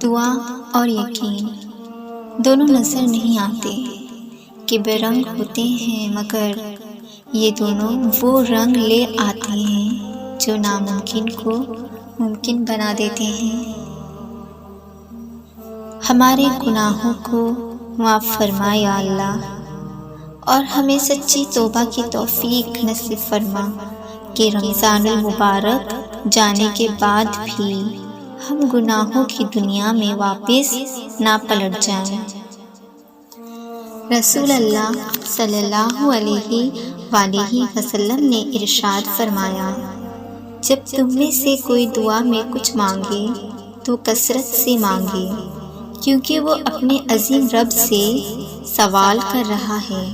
دعا اور یقین دونوں نظر نہیں آتے کہ بے رنگ ہوتے ہیں، مگر یہ دونوں وہ رنگ لے آتے ہیں جو ناممکن کو ممکن بنا دیتے ہیں۔ ہمارے گناہوں کو معاف فرما یا اللہ، اور ہمیں سچی توبہ کی توفیق نصیب فرما کہ رمضان المبارک جانے کے بعد بھی ہم گناہوں کی دنیا میں واپس نہ پلٹ جائیں۔ رسول اللہ صلی اللہ علیہ وآلہ وسلم نے ارشاد فرمایا، جب تم میں سے کوئی دعا میں کچھ مانگے تو کثرت سے مانگے، کیونکہ وہ اپنے عظیم رب سے سوال کر رہا ہے۔